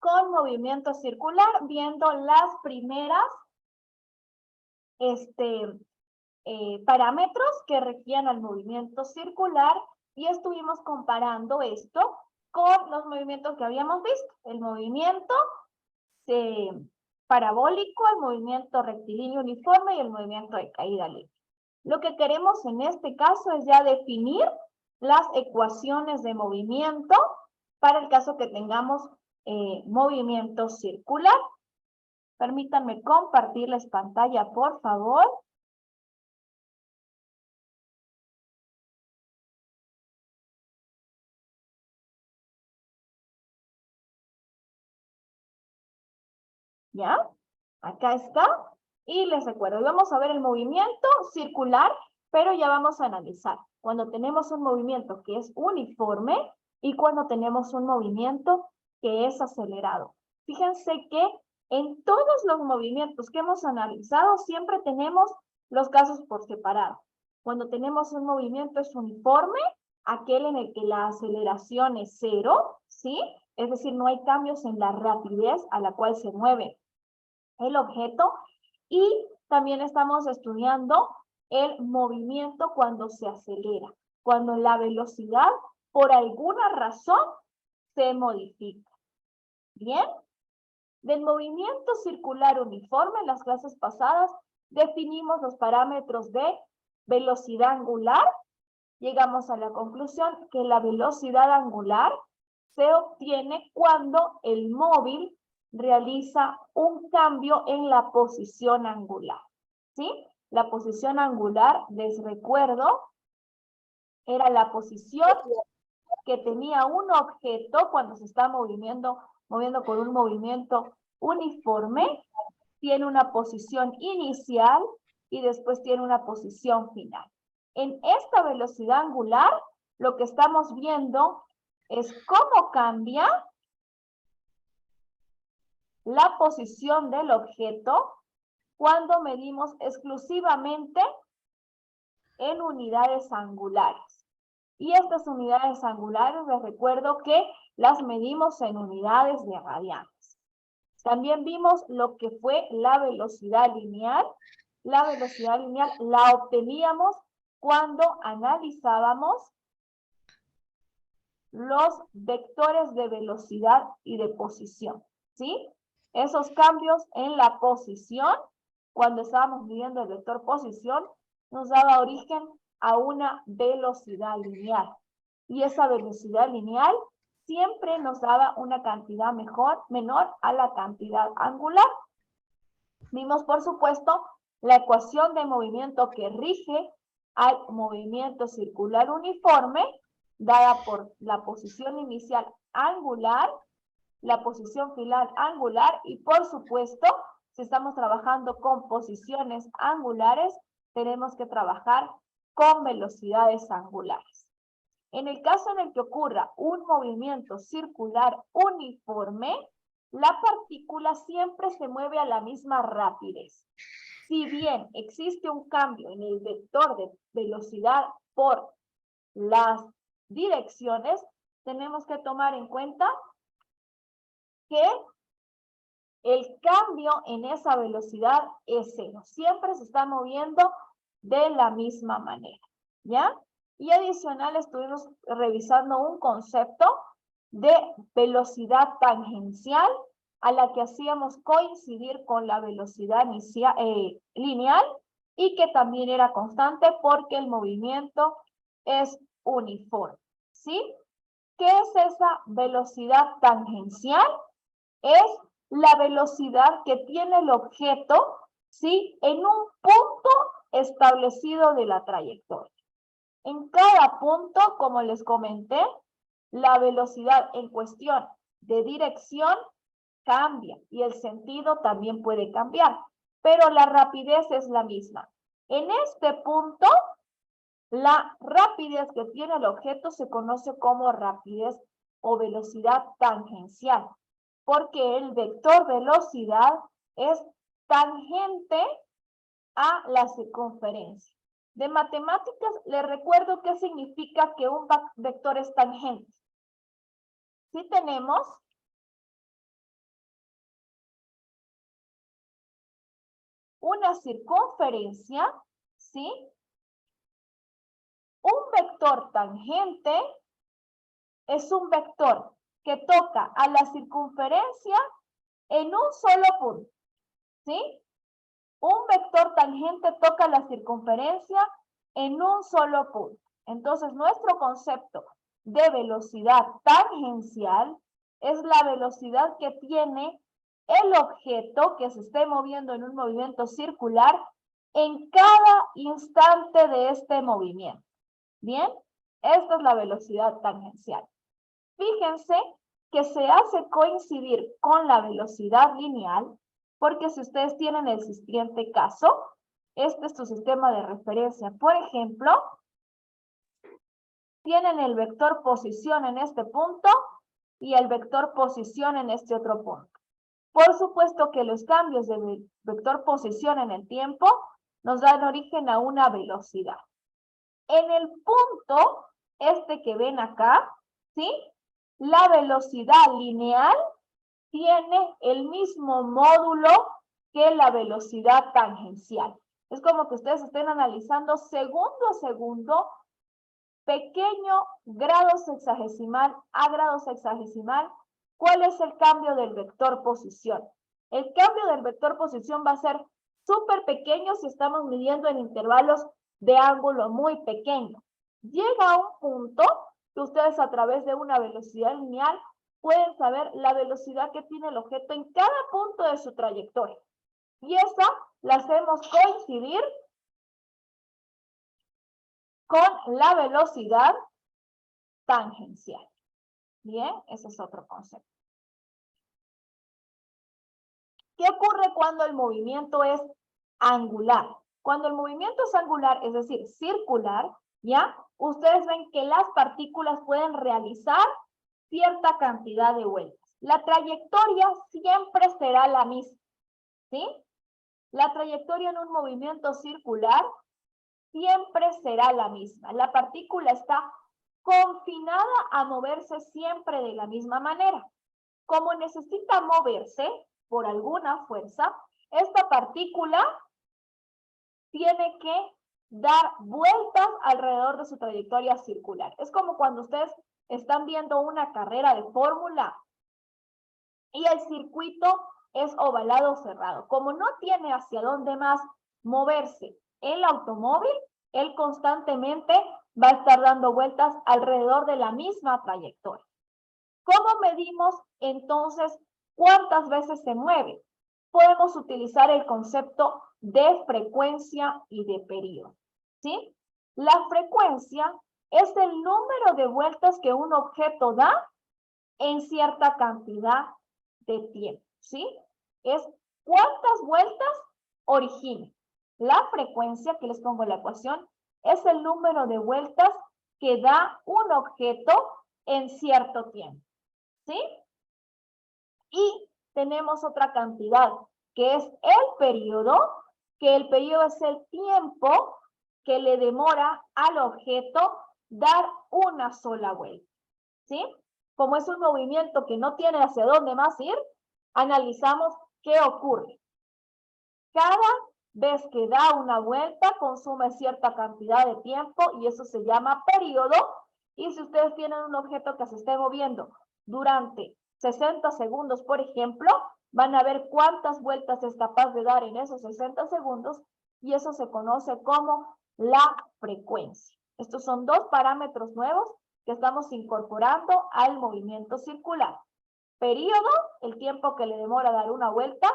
con movimiento circular, viendo las primeras parámetros que regían al movimiento circular y estuvimos comparando esto con los movimientos que habíamos visto. El movimiento parabólico, el movimiento rectilíneo uniforme y el movimiento de caída libre. Lo que queremos en este caso es ya definir las ecuaciones de movimiento para el caso que tengamos movimiento circular. Permítanme compartirles pantalla, por favor. ¿Ya? Acá está. Y les recuerdo, vamos a ver el movimiento circular, pero ya vamos a analizar cuando tenemos un movimiento que es uniforme y cuando tenemos un movimiento que es acelerado. Fíjense que en todos los movimientos que hemos analizado siempre tenemos los casos por separado. Cuando tenemos un movimiento es uniforme, aquel en el que la aceleración es cero, ¿sí? Es decir, no hay cambios en la rapidez a la cual se mueve el objeto, y también estamos estudiando el movimiento cuando se acelera, cuando la velocidad por alguna razón se modifica. Bien, del movimiento circular uniforme en las clases pasadas definimos los parámetros de velocidad angular. Llegamos a la conclusión que la velocidad angular se obtiene cuando el móvil realiza un cambio en la posición angular, ¿sí? La posición angular, les recuerdo, era la posición que tenía un objeto cuando se está moviendo por un movimiento uniforme, tiene una posición inicial y después tiene una posición final. En esta velocidad angular, lo que estamos viendo es cómo cambia la posición del objeto cuando medimos exclusivamente en unidades angulares. Y estas unidades angulares, les recuerdo que las medimos en unidades de radianes. También vimos lo que fue la velocidad lineal. La velocidad lineal la obteníamos cuando analizábamos los vectores de velocidad y de posición, ¿sí? Esos cambios en la posición, cuando estábamos midiendo el vector posición, nos daba origen a una velocidad lineal. Y esa velocidad lineal siempre nos daba una cantidad menor a la cantidad angular. Vimos, por supuesto, la ecuación de movimiento que rige al movimiento circular uniforme, dada por la posición inicial angular, la posición final angular y, por supuesto, si estamos trabajando con posiciones angulares, tenemos que trabajar con velocidades angulares. En el caso en el que ocurra un movimiento circular uniforme, la partícula siempre se mueve a la misma rapidez. Si bien existe un cambio en el vector de velocidad por las direcciones, tenemos que tomar en cuenta que el cambio en esa velocidad es cero. Siempre se está moviendo de la misma manera, ¿ya? Y adicional estuvimos revisando un concepto de velocidad tangencial a la que hacíamos coincidir con la velocidad lineal y que también era constante porque el movimiento es uniforme, ¿sí? ¿Qué es esa velocidad tangencial? Es la velocidad que tiene el objeto, ¿sí? En un punto establecido de la trayectoria. En cada punto, como les comenté, la velocidad en cuestión de dirección cambia y el sentido también puede cambiar, pero la rapidez es la misma. En este punto, la rapidez que tiene el objeto se conoce como rapidez o velocidad tangencial, porque el vector velocidad es tangente a la circunferencia. De matemáticas, les recuerdo qué significa que un vector es tangente. Si tenemos una circunferencia, ¿sí? Un vector tangente es un vector que toca a la circunferencia en un solo punto, ¿sí? Un vector tangente toca la circunferencia en un solo punto. Entonces, nuestro concepto de velocidad tangencial es la velocidad que tiene el objeto que se esté moviendo en un movimiento circular en cada instante de este movimiento. ¿Bien? Esta es la velocidad tangencial. Fíjense que se hace coincidir con la velocidad lineal, porque si ustedes tienen el siguiente caso, este es su sistema de referencia. Por ejemplo, tienen el vector posición en este punto y el vector posición en este otro punto. Por supuesto que los cambios de vector posición en el tiempo nos dan origen a una velocidad. En el punto, este que ven acá, ¿sí? La velocidad lineal tiene el mismo módulo que la velocidad tangencial. Es como que ustedes estén analizando segundo a segundo, pequeño grado sexagesimal a grado sexagesimal, ¿cuál es el cambio del vector posición? El cambio del vector posición va a ser súper pequeño si estamos midiendo en intervalos de ángulo muy pequeño. Llega a un punto que ustedes a través de una velocidad lineal pueden saber la velocidad que tiene el objeto en cada punto de su trayectoria. Y esa la hacemos coincidir con la velocidad tangencial. Bien, ese es otro concepto. ¿Qué ocurre cuando el movimiento es angular? Cuando el movimiento es angular, es decir, circular, ¿ya? Ustedes ven que las partículas pueden realizar cierta cantidad de vueltas. La trayectoria siempre será la misma, ¿sí? La trayectoria en un movimiento circular siempre será la misma. La partícula está confinada a moverse siempre de la misma manera. Como necesita moverse por alguna fuerza, esta partícula tiene que dar vueltas alrededor de su trayectoria circular. Es como cuando ustedes están viendo una carrera de fórmula y el circuito es ovalado cerrado. Como no tiene hacia dónde más moverse el automóvil, él constantemente va a estar dando vueltas alrededor de la misma trayectoria. ¿Cómo medimos entonces cuántas veces se mueve? Podemos utilizar el concepto de frecuencia y de periodo, ¿sí? La frecuencia es el número de vueltas que un objeto da en cierta cantidad de tiempo, ¿sí? Es cuántas vueltas origina. La frecuencia, que les pongo en la ecuación, es el número de vueltas que da un objeto en cierto tiempo, ¿sí? Y tenemos otra cantidad, que es el periodo, que el periodo es el tiempo que le demora al objeto dar una sola vuelta, ¿sí? Como es un movimiento que no tiene hacia dónde más ir, analizamos qué ocurre. Cada vez que da una vuelta, consume cierta cantidad de tiempo y eso se llama periodo. Y si ustedes tienen un objeto que se esté moviendo durante 60 segundos, por ejemplo, van a ver cuántas vueltas es capaz de dar en esos 60 segundos y eso se conoce como la frecuencia. Estos son dos parámetros nuevos que estamos incorporando al movimiento circular. Periodo, el tiempo que le demora dar una vuelta,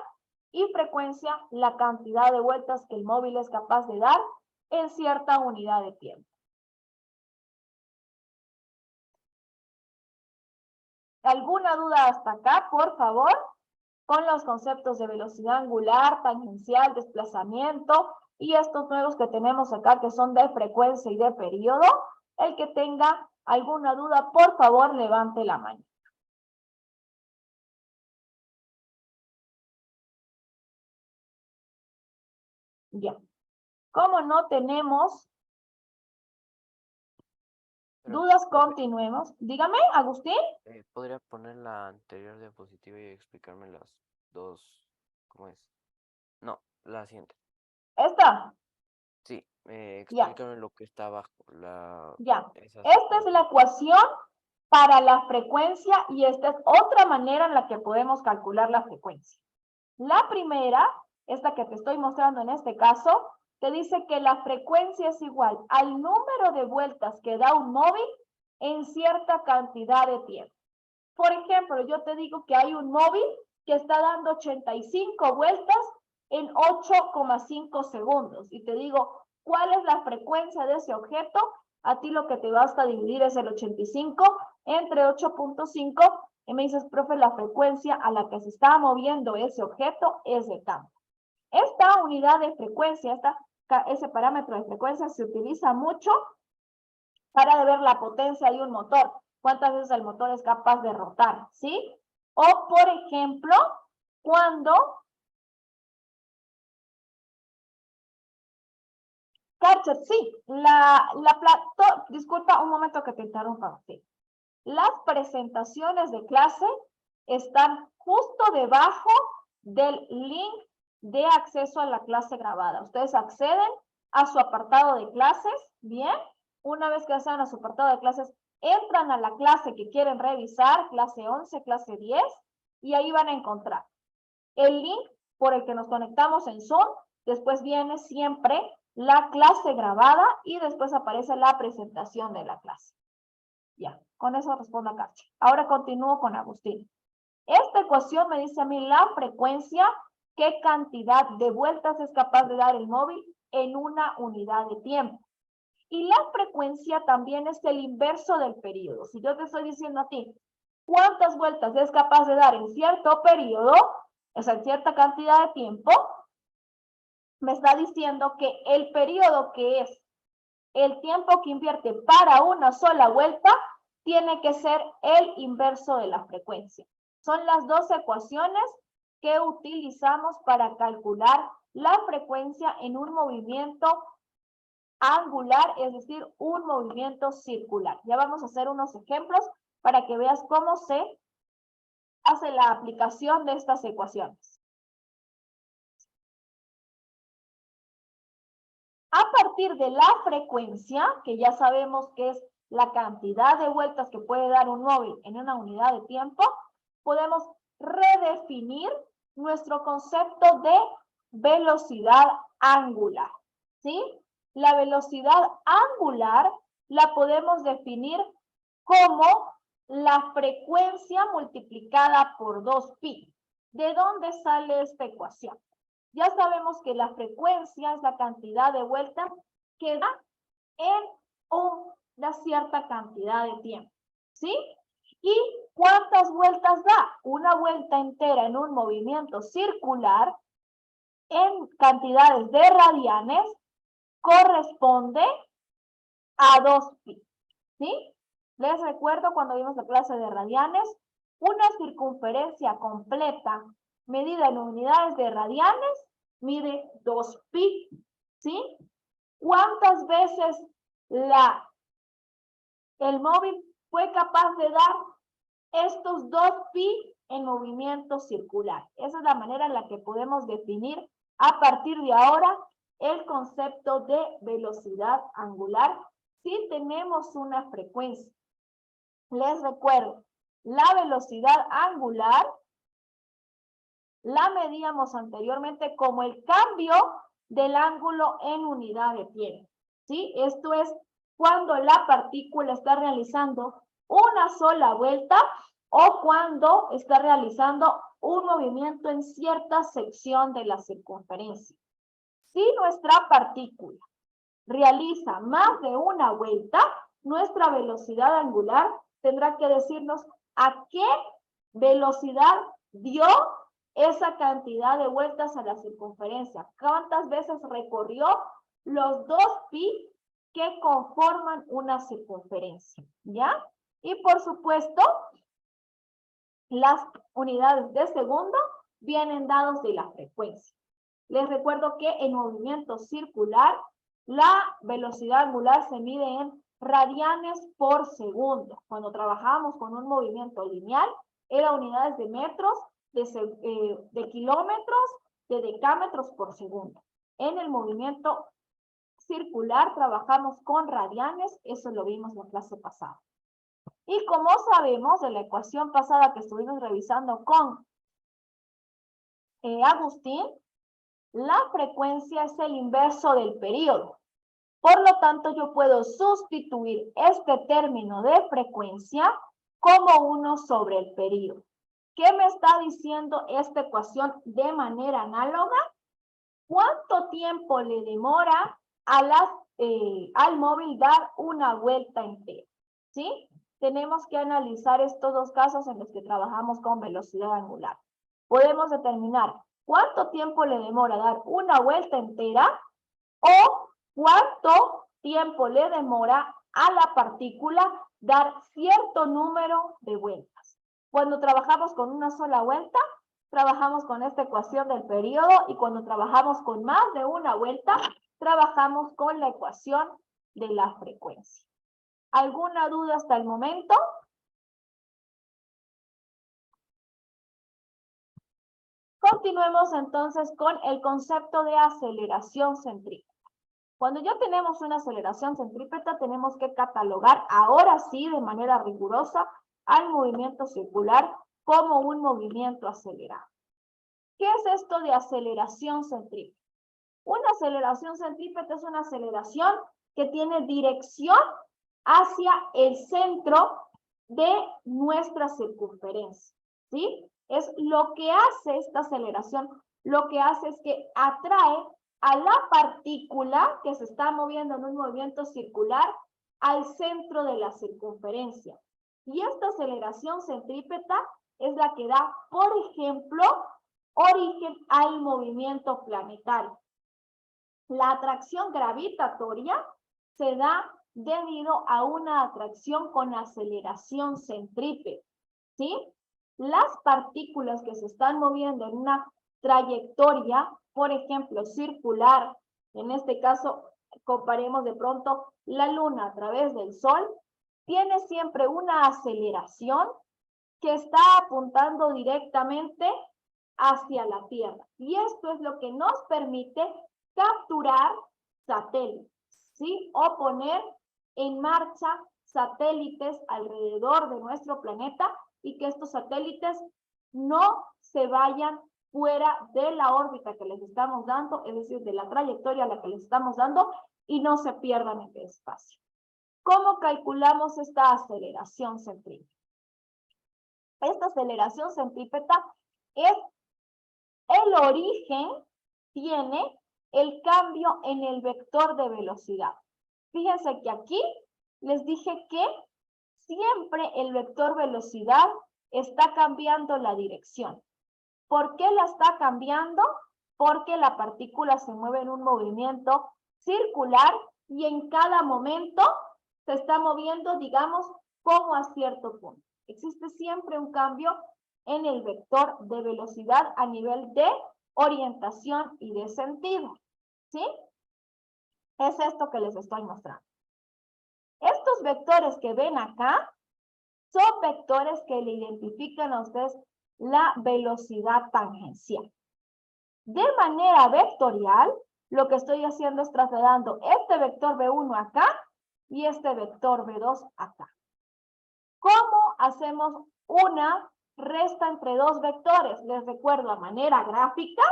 y frecuencia, la cantidad de vueltas que el móvil es capaz de dar en cierta unidad de tiempo. ¿Alguna duda hasta acá, por favor? Con los conceptos de velocidad angular, tangencial, desplazamiento y estos nuevos que tenemos acá que son de frecuencia y de periodo. El que tenga alguna duda, por favor, levante la mano. Ya. Como no tenemos dudas, continuemos. Dígame, Agustín. ¿Podría poner la anterior diapositiva y explicarme las dos? ¿Cómo es? No, la siguiente. ¿Esta? Sí, Ya, explícame lo que está abajo, ya. esa Esta es la separación. ecuación para la frecuencia y esta es otra manera en la que podemos calcular la frecuencia. La primera, esta que te estoy mostrando en este caso, te dice que la frecuencia es igual al número de vueltas que da un móvil en cierta cantidad de tiempo. Por ejemplo, yo te digo que hay un móvil que está dando 85 vueltas en 8,5 segundos y te digo, ¿cuál es la frecuencia de ese objeto? A ti lo que te basta dividir es el 85 entre 8,5 y me dices, profe, la frecuencia a la que se está moviendo ese objeto es de tanto. Esta unidad de frecuencia, ese parámetro de frecuencia se utiliza mucho para ver la potencia de un motor, cuántas veces el motor es capaz de rotar, ¿sí? O, por ejemplo, cuando... Carcher, sí, disculpa un momento que te interrumpa, sí. Las presentaciones de clase están justo debajo del link de acceso a la clase grabada. Ustedes acceden a su apartado de clases, ¿bien? Una vez que accedan a su apartado de clases, entran a la clase que quieren revisar, clase 11, clase 10, y ahí van a encontrar el link por el que nos conectamos en Zoom. Después viene siempre la clase grabada y después aparece la presentación de la clase. Ya, con eso respondo a Carche. Ahora continúo con Agustín. Esta ecuación me dice a mí la frecuencia, qué cantidad de vueltas es capaz de dar el móvil en una unidad de tiempo. Y la frecuencia también es el inverso del periodo. Si yo te estoy diciendo a ti, ¿cuántas vueltas es capaz de dar en cierto periodo, o sea, en cierta cantidad de tiempo? Me está diciendo que el periodo que es el tiempo que invierte para una sola vuelta tiene que ser el inverso de la frecuencia. Son las dos ecuaciones que utilizamos para calcular la frecuencia en un movimiento angular, es decir, un movimiento circular. Ya vamos a hacer unos ejemplos para que veas cómo se hace la aplicación de estas ecuaciones. A partir de la frecuencia, que ya sabemos que es la cantidad de vueltas que puede dar un móvil en una unidad de tiempo, podemos redefinir nuestro concepto de velocidad angular, ¿sí? La velocidad angular la podemos definir como la frecuencia multiplicada por 2pi. ¿De dónde sale esta ecuación? Ya sabemos que la frecuencia es la cantidad de vueltas que da en una cierta cantidad de tiempo, ¿sí? ¿Y cuántas vueltas da? Una vuelta entera en un movimiento circular en cantidades de radianes corresponde a 2pi, ¿sí? Les recuerdo cuando vimos la clase de radianes, una circunferencia completa medida en unidades de radianes mide 2pi, ¿sí? ¿Cuántas veces el móvil fue capaz de dar estos 2pi en movimiento circular? Esa es la manera en la que podemos definir a partir de ahora el concepto de velocidad angular si tenemos una frecuencia. Les recuerdo, la velocidad angular la medíamos anteriormente como el cambio del ángulo en unidad de tiempo, ¿sí? Esto es cuando la partícula está realizando una sola vuelta o cuando está realizando un movimiento en cierta sección de la circunferencia. Si nuestra partícula realiza más de una vuelta, nuestra velocidad angular tendrá que decirnos a qué velocidad dio esa cantidad de vueltas a la circunferencia. ¿Cuántas veces recorrió los 2pi que conforman una circunferencia? ¿Ya? Y por supuesto, las unidades de segundo vienen dados de la frecuencia. Les recuerdo que en movimiento circular, la velocidad angular se mide en radianes por segundo. Cuando trabajamos con un movimiento lineal, era unidades de metros, de kilómetros, de decámetros por segundo. En el movimiento circular trabajamos con radianes, eso lo vimos en la clase pasada. Y como sabemos de la ecuación pasada que estuvimos revisando con Agustín, la frecuencia es el inverso del período. Por lo tanto, yo puedo sustituir este término de frecuencia como 1 sobre el período. ¿Qué me está diciendo esta ecuación de manera análoga? ¿Cuánto tiempo le demora al móvil dar una vuelta entera? ¿Sí? Tenemos que analizar estos dos casos en los que trabajamos con velocidad angular. Podemos determinar cuánto tiempo le demora dar una vuelta entera o cuánto tiempo le demora a la partícula dar cierto número de vueltas. Cuando trabajamos con una sola vuelta, trabajamos con esta ecuación del periodo, y cuando trabajamos con más de una vuelta, trabajamos con la ecuación de la frecuencia. ¿Alguna duda hasta el momento? Continuemos entonces con el concepto de aceleración centrípeta. Cuando ya tenemos una aceleración centrípeta, tenemos que catalogar ahora sí de manera rigurosa al movimiento circular como un movimiento acelerado. ¿Qué es esto de aceleración centrípeta? Una aceleración centrípeta es una aceleración que tiene dirección hacia el centro de nuestra circunferencia, ¿sí? Es lo que hace esta aceleración, lo que hace es que atrae a la partícula que se está moviendo en un movimiento circular al centro de la circunferencia. Y esta aceleración centrípeta es la que da, por ejemplo, origen al movimiento planetario. La atracción gravitatoria se da debido a una atracción con aceleración centrípeta, ¿sí? Las partículas que se están moviendo en una trayectoria, por ejemplo, circular, en este caso, comparemos de pronto la Luna a través del Sol, tiene siempre una aceleración que está apuntando directamente hacia la Tierra. Y esto es lo que nos permite capturar satélites, ¿sí? O poner en marcha satélites alrededor de nuestro planeta, y que estos satélites no se vayan fuera de la órbita que les estamos dando, es decir, de la trayectoria a la que les estamos dando, y no se pierdan en el espacio. ¿Cómo calculamos esta aceleración centrípeta? Esta aceleración centrípeta es el origen, tiene el cambio en el vector de velocidad. Fíjense que aquí les dije que siempre el vector velocidad está cambiando la dirección. ¿Por qué la está cambiando? Porque la partícula se mueve en un movimiento circular y en cada momento se está moviendo, digamos, como a cierto punto. Existe siempre un cambio en el vector de velocidad a nivel de orientación y de sentido, ¿sí? Es esto que les estoy mostrando. Estos vectores que ven acá son vectores que le identifican a ustedes la velocidad tangencial. De manera vectorial, lo que estoy haciendo es trasladando este vector V1 acá y este vector V2 acá. ¿Cómo hacemos una resta entre dos vectores? Les recuerdo a manera gráfica,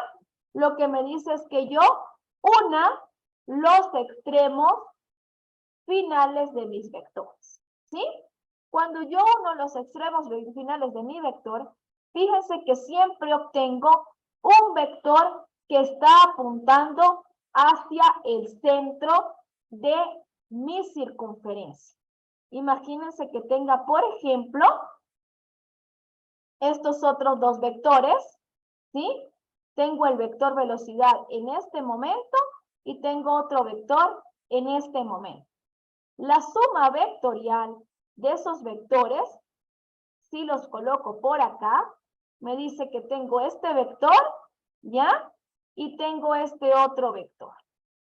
lo que me dice es que yo una los extremos finales de mis vectores, ¿sí? Cuando yo uno los extremos finales de mi vector, fíjense que siempre obtengo un vector que está apuntando hacia el centro de mi circunferencia. Imagínense que tenga, por ejemplo, estos otros dos vectores, ¿sí? Tengo el vector velocidad en este momento y tengo otro vector en este momento. La suma vectorial de esos vectores, si los coloco por acá, me dice que tengo este vector, ¿ya? Y tengo este otro vector.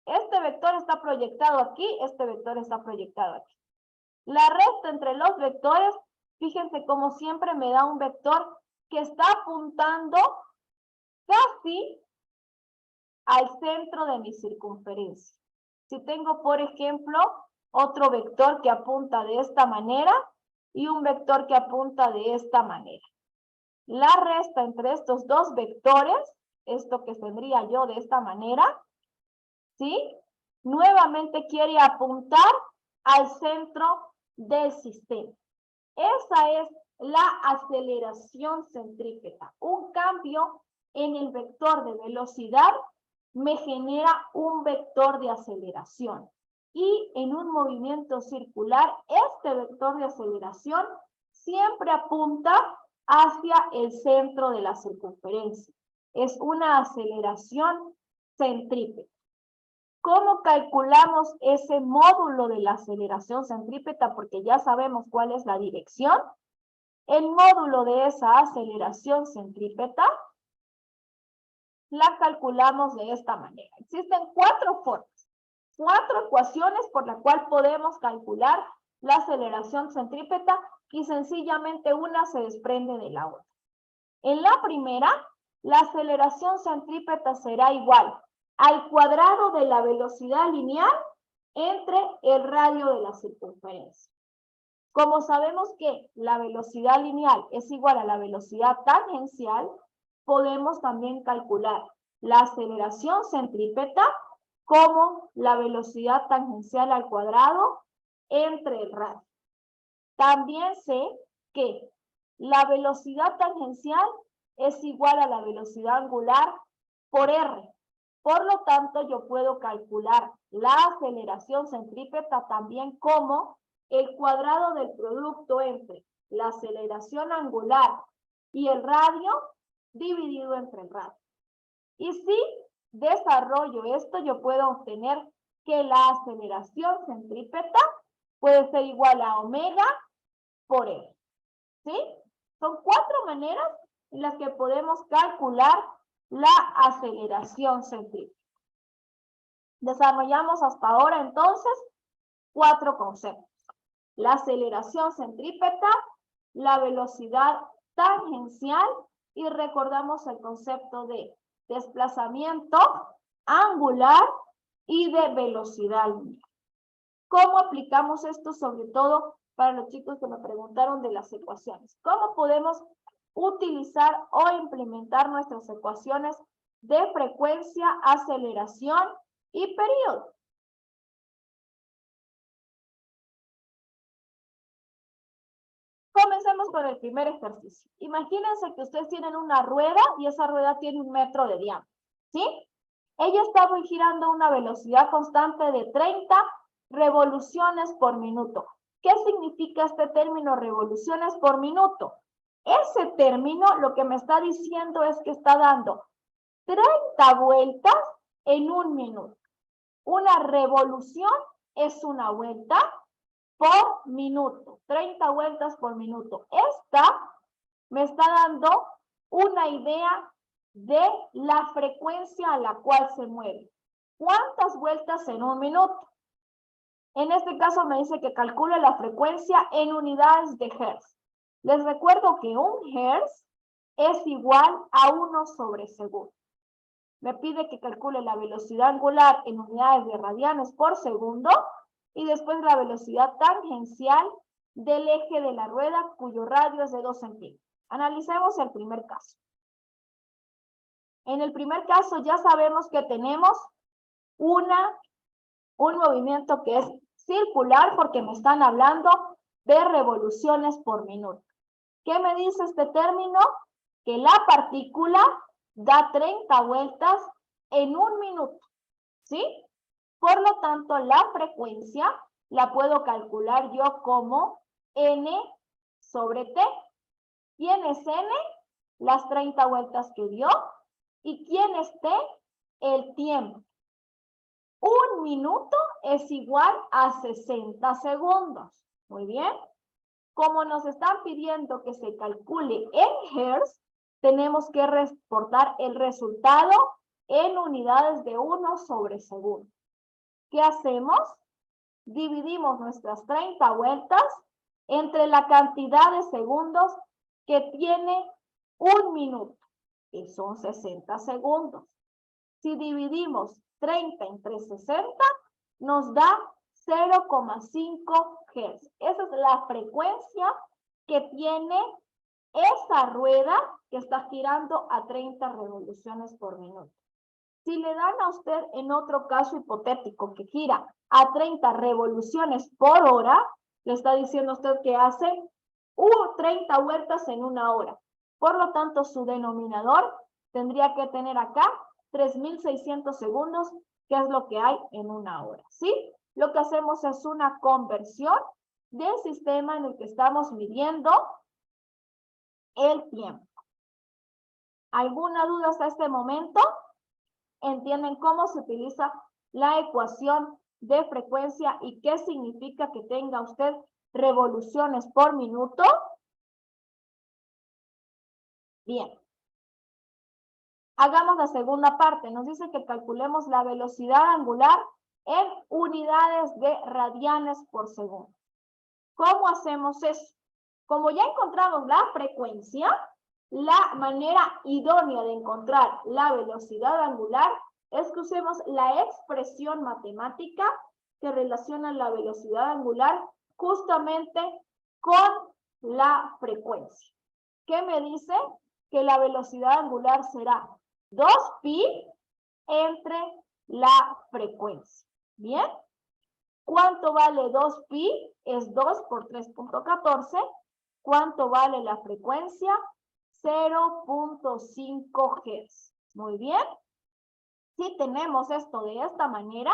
Este vector está proyectado aquí, este vector está proyectado aquí. La resta entre los vectores, fíjense como siempre me da un vector que está apuntando casi al centro de mi circunferencia. Si tengo, por ejemplo, otro vector que apunta de esta manera y un vector que apunta de esta manera. La resta entre estos dos vectores, esto que tendría yo de esta manera, ¿sí? Nuevamente quiere apuntar al centro del sistema. Esa es la aceleración centrípeta. Un cambio en el vector de velocidad me genera un vector de aceleración. Y en un movimiento circular, este vector de aceleración siempre apunta hacia el centro de la circunferencia. Es una aceleración centrípeta. ¿Cómo calculamos ese módulo de la aceleración centrípeta? Porque ya sabemos cuál es la dirección. El módulo de esa aceleración centrípeta la calculamos de esta manera. Existen 4 formas, 4 ecuaciones por las cuales podemos calcular la aceleración centrípeta y sencillamente una se desprende de la otra. En la primera, la aceleración centrípeta será igual al cuadrado de la velocidad lineal entre el radio de la circunferencia. Como sabemos que la velocidad lineal es igual a la velocidad tangencial, podemos también calcular la aceleración centrípeta como la velocidad tangencial al cuadrado entre el radio. También sé que la velocidad tangencial es igual a la velocidad angular por R. Por lo tanto, yo puedo calcular la aceleración centrípeta también como el cuadrado del producto entre la aceleración angular y el radio dividido entre el radio. Y si desarrollo esto, yo puedo obtener que la aceleración centrípeta puede ser igual a omega por R. ¿Sí? Son 4 maneras en las que podemos calcular la aceleración centrípeta. Desarrollamos hasta ahora entonces 4 conceptos. La aceleración centrípeta, la velocidad tangencial y recordamos el concepto de desplazamiento angular y de velocidad lineal. ¿Cómo aplicamos esto sobre todo para los chicos que me preguntaron de las ecuaciones? ¿Cómo podemos utilizar o implementar nuestras ecuaciones de frecuencia, aceleración y periodo? Comencemos con el primer ejercicio. Imagínense que ustedes tienen una rueda y esa rueda tiene 1 metro de diámetro, ¿sí? Ella está girando a una velocidad constante de 30 revoluciones por minuto. ¿Qué significa este término revoluciones por minuto? Ese término lo que me está diciendo es que está dando 30 vueltas en 1 minuto. Una revolución es una vuelta por minuto, 30 vueltas por minuto. Esta me está dando una idea de la frecuencia a la cual se mueve. ¿Cuántas vueltas en 1 minuto? En este caso me dice que calcule la frecuencia en unidades de Hertz. Les recuerdo que 1 Hertz es igual a 1 sobre segundo. Me pide que calcule la velocidad angular en unidades de radianes por segundo y después la velocidad tangencial del eje de la rueda cuyo radio es de 2 centímetros. Analicemos el primer caso. En el primer caso ya sabemos que tenemos un movimiento que es circular porque me están hablando de revoluciones por minuto. ¿Qué me dice este término? Que la partícula da 30 vueltas en 1 minuto, ¿sí? Por lo tanto, la frecuencia la puedo calcular yo como N sobre T. ¿Quién es N? Las 30 vueltas que dio. ¿Y quién es T? El tiempo. 1 minuto es igual a 60 segundos. Muy bien. Como nos están pidiendo que se calcule en Hertz, tenemos que reportar el resultado en unidades de 1 sobre segundo. ¿Qué hacemos? Dividimos nuestras 30 vueltas entre la cantidad de segundos que tiene 1 minuto, que son 60 segundos. Si dividimos 30 entre 60, nos da 0,5 Hz. Esa es la frecuencia que tiene esa rueda que está girando a 30 revoluciones por minuto. Si le dan a usted en otro caso hipotético que gira a 30 revoluciones por hora, le está diciendo usted que hace 30 vueltas en una hora. Por lo tanto, su denominador tendría que tener acá 3.600 segundos, que es lo que hay en una hora, ¿sí? Lo que hacemos es una conversión del sistema en el que estamos midiendo el tiempo. ¿Alguna duda hasta este momento? ¿Entienden cómo se utiliza la ecuación de frecuencia y qué significa que tenga usted revoluciones por minuto? Bien. Hagamos la segunda parte. Nos dice que calculemos la velocidad angular en unidades de radianes por segundo. ¿Cómo hacemos eso? Como ya encontramos la frecuencia, la manera idónea de encontrar la velocidad angular es que usemos la expresión matemática que relaciona la velocidad angular justamente con la frecuencia. ¿Qué me dice? Que la velocidad angular será 2pi entre la frecuencia. ¿Bien? ¿Cuánto vale 2pi? Es 2 por 3.14. ¿Cuánto vale la frecuencia? 0.5 Hz. Muy bien. Si tenemos esto de esta manera,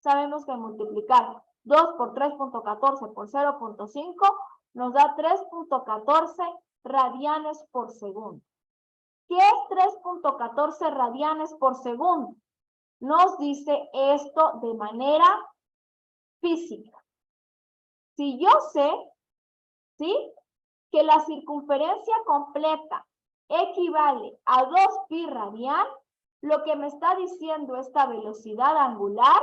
sabemos que multiplicar 2 por 3.14 por 0.5 nos da 3.14 radianes por segundo. ¿Qué es 3.14 radianes por segundo? Nos dice esto de manera física. Si yo sé, ¿sí?, que la circunferencia completa equivale a 2pi radian, lo que me está diciendo esta velocidad angular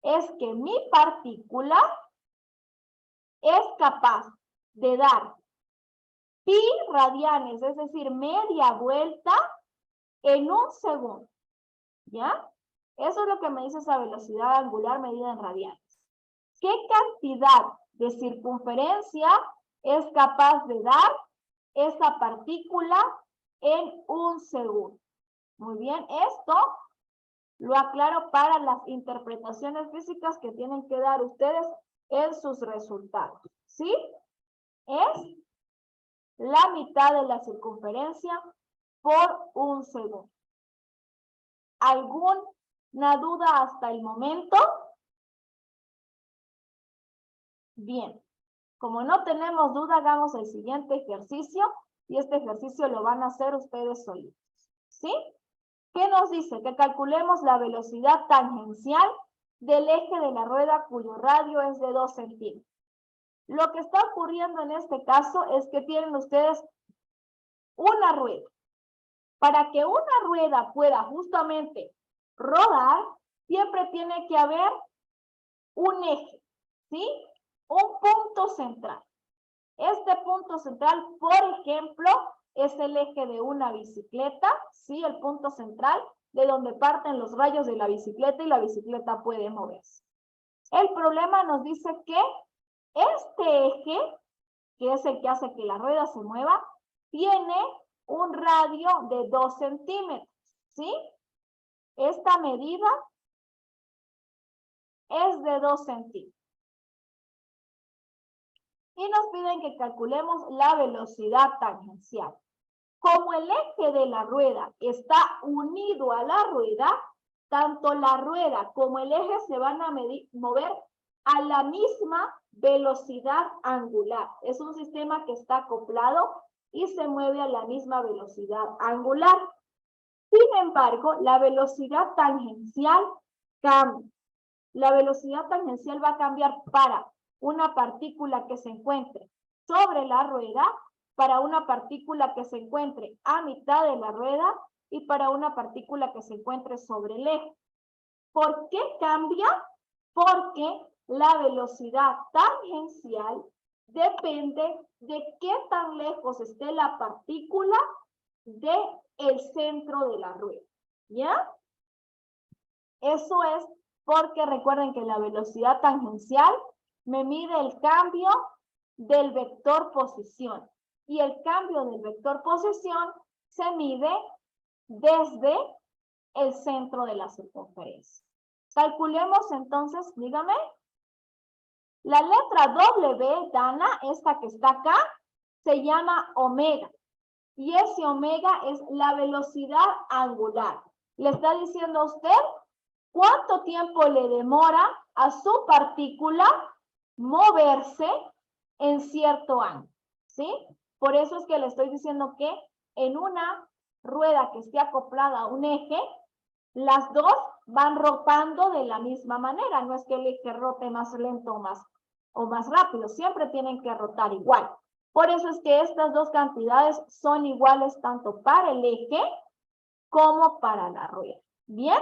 es que mi partícula es capaz de dar pi radianes, es decir, media vuelta en un segundo. ¿Ya? Eso es lo que me dice esa velocidad angular medida en radianes. ¿Qué cantidad de circunferencia es capaz de dar esa partícula en un segundo? Muy bien, esto lo aclaro para las interpretaciones físicas que tienen que dar ustedes en sus resultados. ¿Sí? Es la mitad de la circunferencia por un segundo. ¿Alguna duda hasta el momento? Bien. Como no tenemos duda, hagamos el siguiente ejercicio y este ejercicio lo van a hacer ustedes solitos. ¿Sí? ¿Qué nos dice? Que calculemos la velocidad tangencial del eje de la rueda cuyo radio es de 2 centímetros. Lo que está ocurriendo en este caso es que tienen ustedes una rueda. Para que una rueda pueda justamente rodar, siempre tiene que haber un eje, ¿sí? Un punto central. Este punto central, por ejemplo, es el eje de una bicicleta, ¿sí? El punto central de donde parten los rayos de la bicicleta y la bicicleta puede moverse. El problema nos dice que este eje, que es el que hace que la rueda se mueva, tiene un radio de 2 centímetros, ¿sí? Esta medida es de 2 centímetros. Y nos piden que calculemos la velocidad tangencial. Como el eje de la rueda está unido a la rueda, tanto la rueda como el eje se van a mover a la misma velocidad angular. Es un sistema que está acoplado y se mueve a la misma velocidad angular. Sin embargo, la velocidad tangencial cambia. La velocidad tangencial va a cambiar para una partícula que se encuentre sobre la rueda, para una partícula que se encuentre a mitad de la rueda y para una partícula que se encuentre sobre el eje. ¿Por qué cambia? Porque la velocidad tangencial depende de qué tan lejos esté la partícula del centro de la rueda. ¿Ya? Eso es porque recuerden que la velocidad tangencial me mide el cambio del vector posición. Y el cambio del vector posición se mide desde el centro de la circunferencia. Calculemos entonces, dígame. La letra W, Dana, esta que está acá, se llama omega. Y ese omega es la velocidad angular. Le está diciendo a usted cuánto tiempo le demora a su partícula moverse en cierto ángulo, ¿sí? Por eso es que le estoy diciendo que en una rueda que esté acoplada a un eje, las dos van rotando de la misma manera. No es que el eje rote más lento o más rápido, siempre tienen que rotar igual. Por eso es que estas dos cantidades son iguales tanto para el eje como para la rueda. ¿Bien?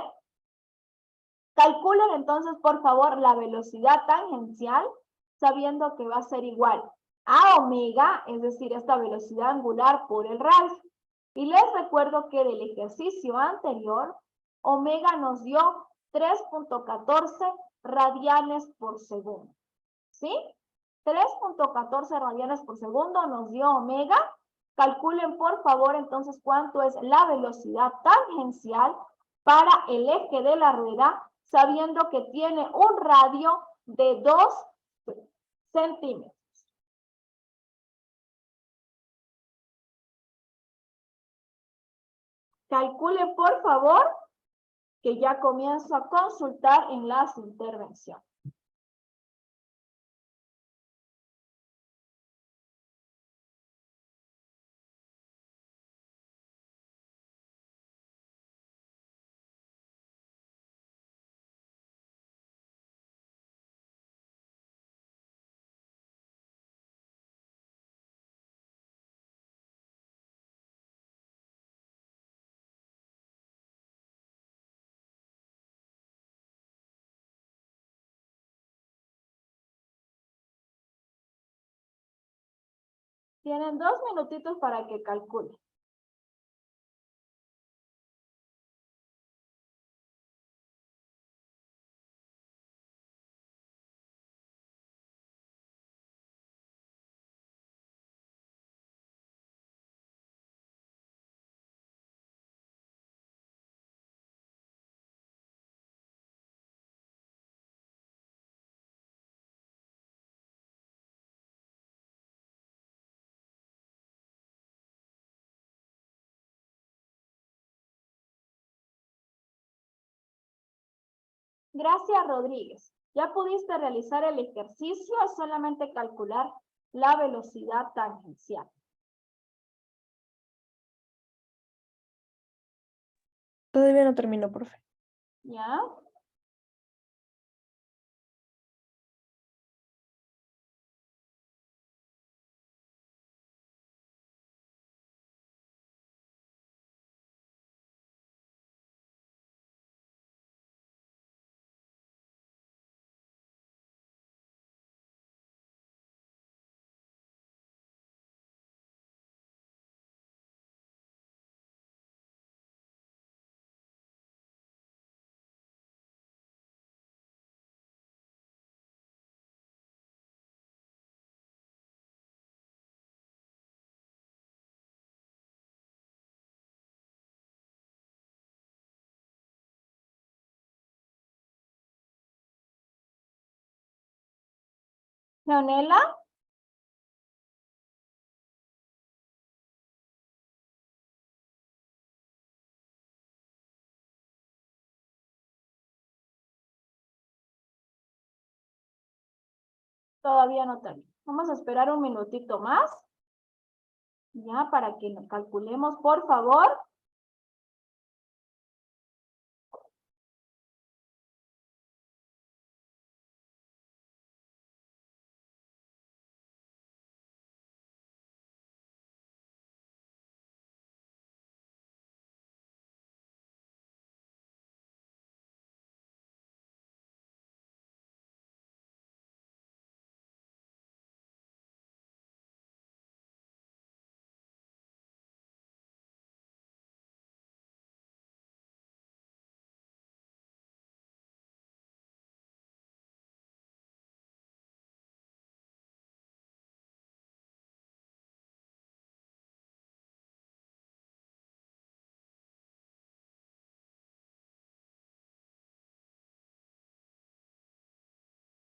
Calculen entonces, por favor, la velocidad tangencial, sabiendo que va a ser igual a omega, es decir, esta velocidad angular por el radio. Y les recuerdo que del ejercicio anterior, omega nos dio 3.14 radianes por segundo. ¿Sí? 3.14 radianes por segundo nos dio omega. Calculen, por favor, entonces, cuánto es la velocidad tangencial para el eje de la rueda, sabiendo que tiene un radio de 2 centímetros. Calcule, por favor, que ya comienzo a consultar en las intervenciones. Tienen 2 minutitos para que calculen. Gracias, Rodríguez. Ya pudiste realizar el ejercicio, es solamente calcular la velocidad tangencial. Todavía no termino, profe. ¿Ya? Leonela, todavía no termino. Vamos a esperar un minutito más. Ya, para que nos calculemos, por favor.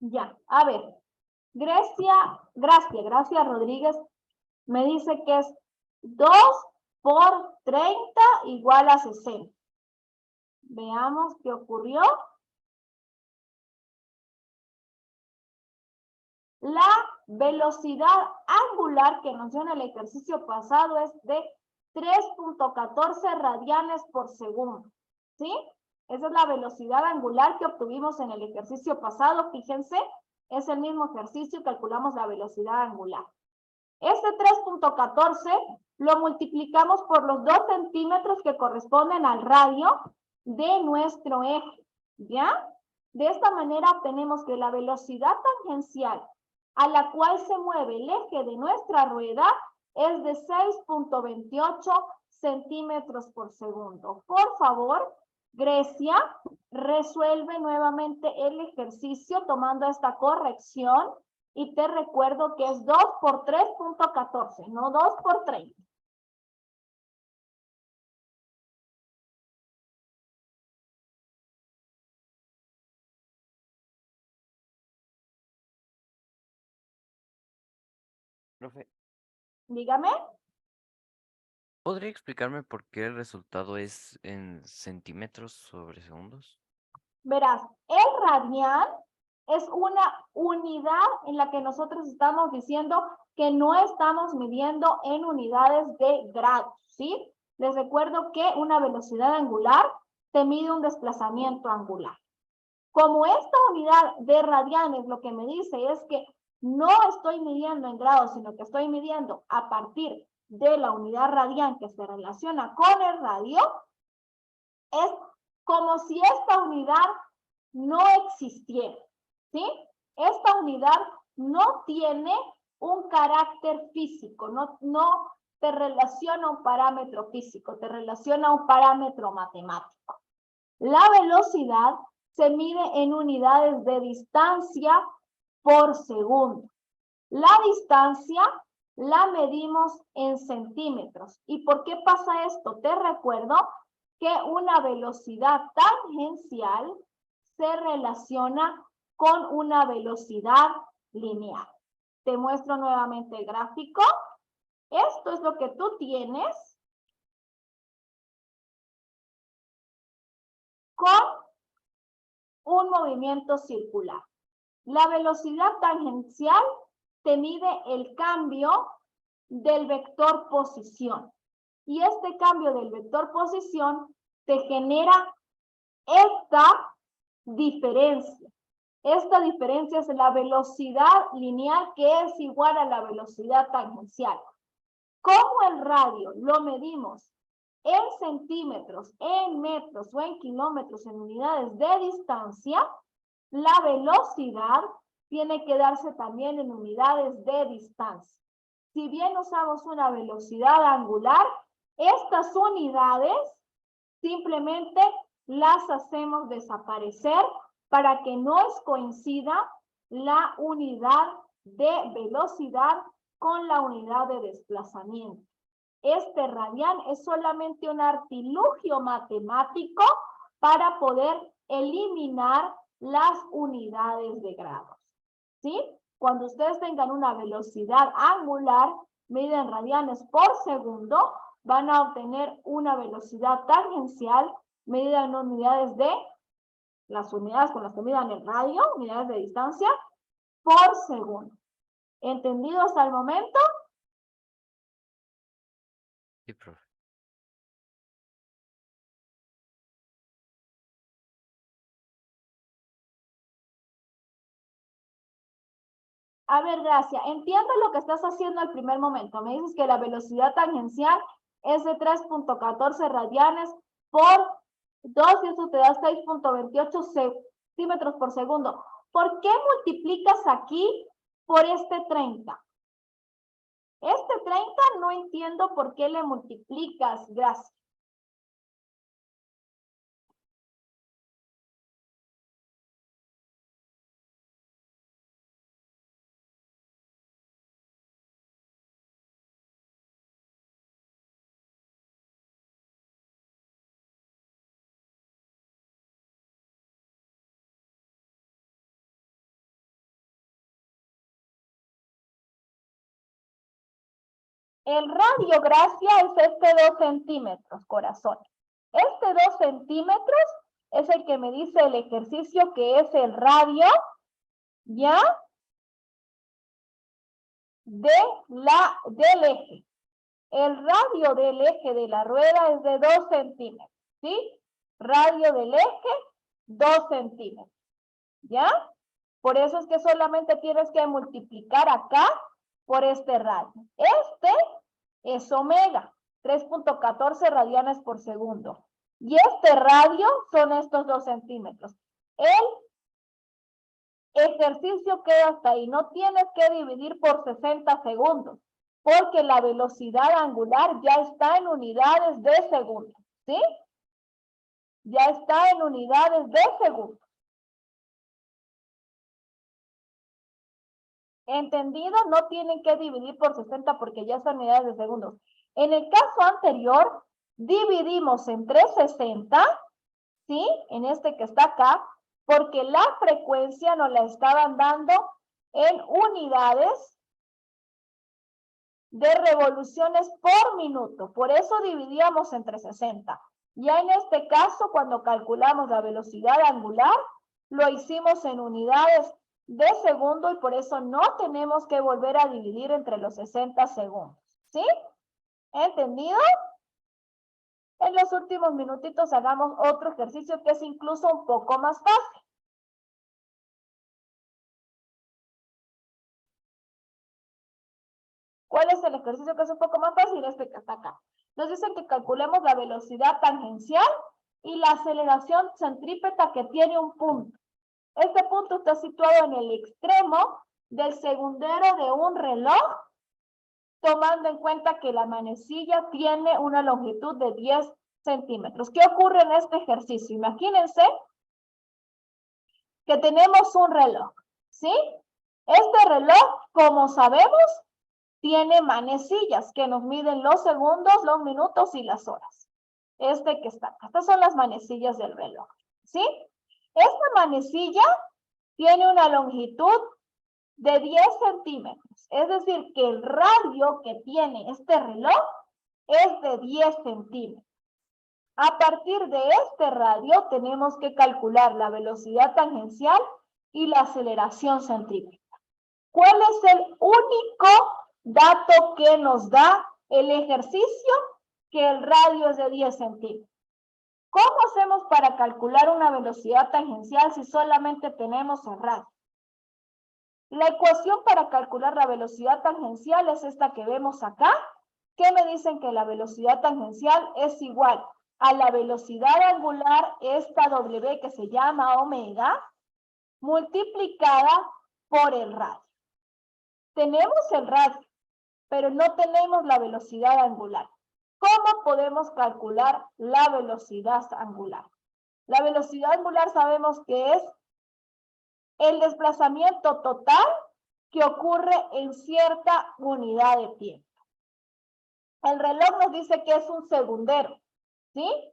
Ya, a ver. Gracia Rodríguez me dice que es 2 por 30 igual a 60. Veamos qué ocurrió. La velocidad angular que nos dio en el ejercicio pasado es de 3.14 radianes por segundo. ¿Sí? Esa es la velocidad angular que obtuvimos en el ejercicio pasado. Fíjense, es el mismo ejercicio y calculamos la velocidad angular. Este 3.14 lo multiplicamos por los 2 centímetros que corresponden al radio de nuestro eje. ¿Ya? De esta manera obtenemos que la velocidad tangencial a la cual se mueve el eje de nuestra rueda es de 6.28 centímetros por segundo. Por favor, Grecia, resuelve nuevamente el ejercicio tomando esta corrección y te recuerdo que es 2 por 3.14, no 2 por 30. Profe, Dígame. ¿podría explicarme por qué el resultado es en centímetros sobre segundos? Verás, el radian es una unidad en la que nosotros estamos diciendo que no estamos midiendo en unidades de grados, ¿sí? Les recuerdo que una velocidad angular te mide un desplazamiento angular. Como esta unidad de radianes lo que me dice es que no estoy midiendo en grados, sino que estoy midiendo a partir de la unidad radian que se relaciona con el radio, es como si esta unidad no existiera, ¿sí? Esta unidad no tiene un carácter físico, no te relaciona a un parámetro físico, te relaciona a un parámetro matemático. La velocidad se mide en unidades de distancia por segundo. La distancia la medimos en centímetros. ¿Y por qué pasa esto? Te recuerdo que una velocidad tangencial se relaciona con una velocidad lineal. Te muestro nuevamente el gráfico. Esto es lo que tú tienes con un movimiento circular. La velocidad tangencial te mide el cambio del vector posición. Y este cambio del vector posición te genera esta diferencia. Esta diferencia es la velocidad lineal que es igual a la velocidad tangencial. Como el radio lo medimos en centímetros, en metros o en kilómetros, en unidades de distancia, la velocidad tiene que darse también en unidades de distancia. Si bien usamos una velocidad angular, estas unidades simplemente las hacemos desaparecer para que no coincida la unidad de velocidad con la unidad de desplazamiento. Este radian es solamente un artilugio matemático para poder eliminar las unidades de grados. ¿Sí? Cuando ustedes tengan una velocidad angular, medida en radianes por segundo, van a obtener una velocidad tangencial medida en unidades de, las unidades con las que midan el radio, unidades de distancia, por segundo. ¿Entendido hasta el momento? Sí, profe. A ver, Gracia, entiendo lo que estás haciendo al primer momento. Me dices que la velocidad tangencial es de 3.14 radianes por 2 y eso te da 6.28 centímetros por segundo. ¿Por qué multiplicas aquí por este 30? Este 30 no entiendo por qué le multiplicas, Gracia. El radio, Gracia, es este 2 centímetros, corazón. Este 2 centímetros es el que me dice el ejercicio que es el radio, ¿ya? Del eje. El radio del eje de la rueda es de 2 centímetros, ¿sí? Radio del eje, 2 centímetros, ¿ya? Por eso es que solamente tienes que multiplicar acá por este radio. Este es omega, 3.14 radianes por segundo. Y este radio son estos 2 centímetros. El ejercicio queda hasta ahí. No tienes que dividir por 60 segundos, porque la velocidad angular ya está en unidades de segundo, ¿sí? Ya está en unidades de segundo. ¿Entendido? No tienen que dividir por 60 porque ya están en unidades de segundos. En el caso anterior, dividimos entre 60, ¿sí? En este que está acá, porque la frecuencia nos la estaban dando en unidades de revoluciones por minuto. Por eso dividíamos entre 60. Ya en este caso, cuando calculamos la velocidad angular, lo hicimos en unidades de segundo y por eso no tenemos que volver a dividir entre los 60 segundos. ¿Sí? ¿Entendido? En los últimos minutitos hagamos otro ejercicio que es incluso un poco más fácil. ¿Cuál es el ejercicio que es un poco más fácil? Este que está acá. Nos dicen que calculemos la velocidad tangencial y la aceleración centrípeta que tiene un punto. Este punto está situado en el extremo del segundero de un reloj, tomando en cuenta que la manecilla tiene una longitud de 10 centímetros. ¿Qué ocurre en este ejercicio? Imagínense que tenemos un reloj, ¿sí? Este reloj, como sabemos, tiene manecillas que nos miden los segundos, los minutos y las horas. Este que está acá. Estas son las manecillas del reloj, ¿sí? Esta manecilla tiene una longitud de 10 centímetros. Es decir, que el radio que tiene este reloj es de 10 centímetros. A partir de este radio tenemos que calcular la velocidad tangencial y la aceleración centrípeta. ¿Cuál es el único dato que nos da el ejercicio? Que el radio es de 10 centímetros. ¿Cómo hacemos para calcular una velocidad tangencial si solamente tenemos el radio? La ecuación para calcular la velocidad tangencial es esta que vemos acá, que me dicen que la velocidad tangencial es igual a la velocidad angular, esta W que se llama omega, multiplicada por el radio. Tenemos el radio, pero no tenemos la velocidad angular. ¿Cómo podemos calcular la velocidad angular? La velocidad angular sabemos que es el desplazamiento total que ocurre en cierta unidad de tiempo. El reloj nos dice que es un segundero, ¿sí?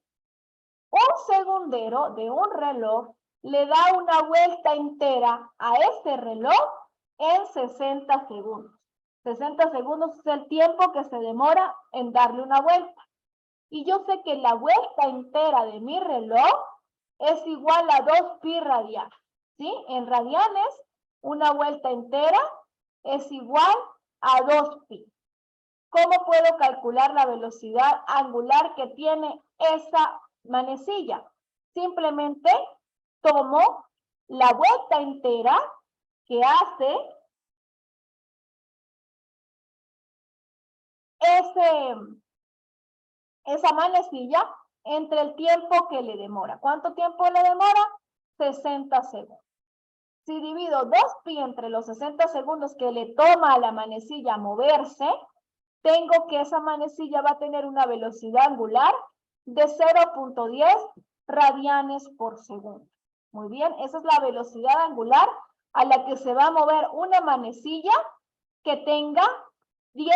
Un segundero de un reloj le da una vuelta entera a ese reloj en 60 segundos. 60 segundos es el tiempo que se demora en darle una vuelta. Y yo sé que la vuelta entera de mi reloj es igual a 2 pi radianes, ¿sí? En radianes, una vuelta entera es igual a 2 pi. ¿Cómo puedo calcular la velocidad angular que tiene esa manecilla? Simplemente tomo la vuelta entera que hace esa manecilla entre el tiempo que le demora. ¿Cuánto tiempo le demora? 60 segundos. Si divido 2 pi entre los 60 segundos que le toma a la manecilla moverse, tengo que esa manecilla va a tener una velocidad angular de 0.10 radianes por segundo. Muy bien, esa es la velocidad angular a la que se va a mover una manecilla que tenga 10,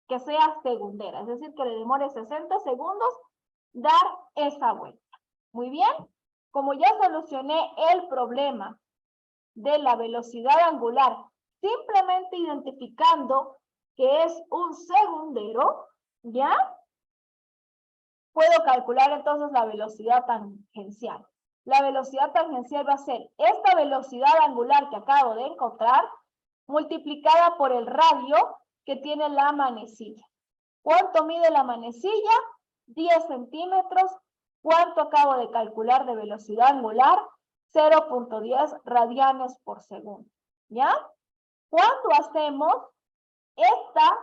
que sea segundera, es decir, que le demore 60 segundos dar esa vuelta. Muy bien, como ya solucioné el problema de la velocidad angular, simplemente identificando que es un segundero, ¿ya? Puedo calcular entonces la velocidad tangencial. La velocidad tangencial va a ser esta velocidad angular que acabo de encontrar multiplicada por el radio que tiene la manecilla. ¿Cuánto mide la manecilla? 10 centímetros. ¿Cuánto acabo de calcular de velocidad angular? 0.10 radianes por segundo. ¿Ya? Cuando hacemos esta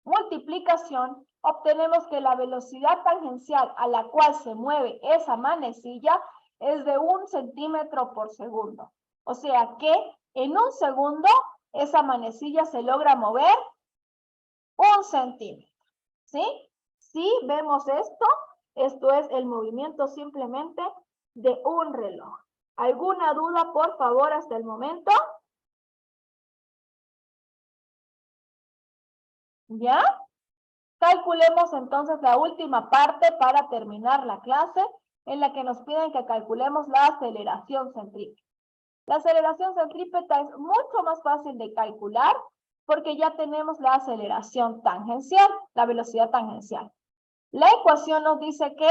multiplicación, obtenemos que la velocidad tangencial a la cual se mueve esa manecilla es de 1 centímetro por segundo. O sea que en un segundo esa manecilla se logra mover 1 centímetro. ¿Sí? Si vemos esto es el movimiento simplemente de un reloj. ¿Alguna duda, por favor, hasta el momento? ¿Ya? Calculemos entonces la última parte para terminar la clase, en la que nos piden que calculemos la aceleración centrípeta. La aceleración centrípeta es mucho más fácil de calcular porque ya tenemos la aceleración tangencial, la velocidad tangencial. La ecuación nos dice que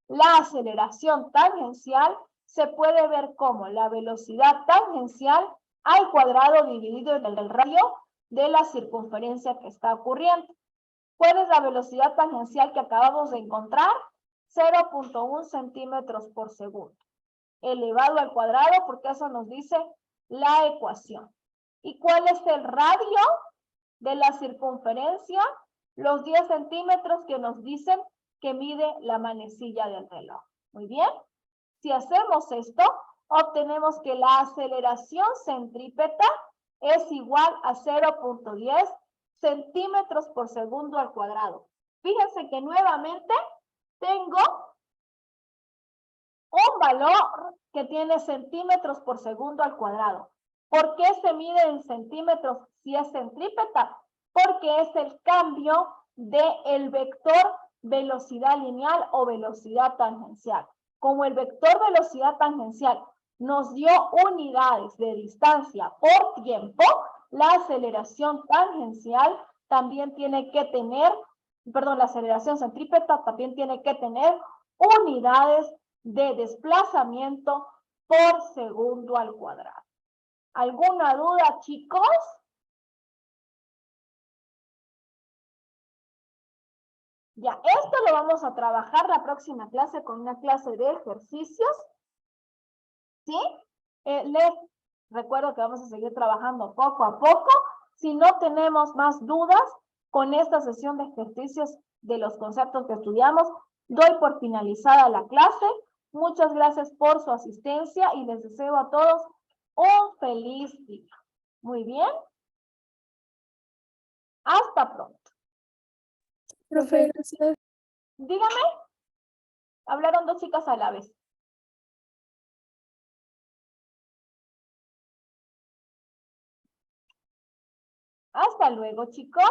la aceleración tangencial se puede ver como la velocidad tangencial al cuadrado dividido en el radio de la circunferencia que está ocurriendo. ¿Cuál es la velocidad tangencial que acabamos de encontrar? 0.1 centímetros por segundo. Elevado al cuadrado, porque eso nos dice la ecuación. ¿Y cuál es el radio de la circunferencia? Los 10 centímetros que nos dicen que mide la manecilla del reloj. Muy bien. Si hacemos esto, obtenemos que la aceleración centrípeta es igual a 0.10 centímetros por segundo al cuadrado. Fíjense que nuevamente tengo un valor que tiene centímetros por segundo al cuadrado. ¿Por qué se mide en centímetros si es centrípeta? Porque es el cambio del vector velocidad lineal o velocidad tangencial. Como el vector velocidad tangencial nos dio unidades de distancia por tiempo, la aceleración tangencial también tiene que tener, la aceleración centrípeta también tiene que tener unidades de desplazamiento por segundo al cuadrado. ¿Alguna duda, chicos? Ya, esto lo vamos a trabajar la próxima clase con una clase de ejercicios. ¿Sí? Les recuerdo que vamos a seguir trabajando poco a poco. Si no tenemos más dudas con esta sesión de ejercicios de los conceptos que estudiamos, doy por finalizada la clase. Muchas gracias por su asistencia y les deseo a todos un feliz día. Muy bien. Hasta pronto. Profe, gracias. Dígame. Hablaron dos chicas a la vez. Hasta luego, chicos.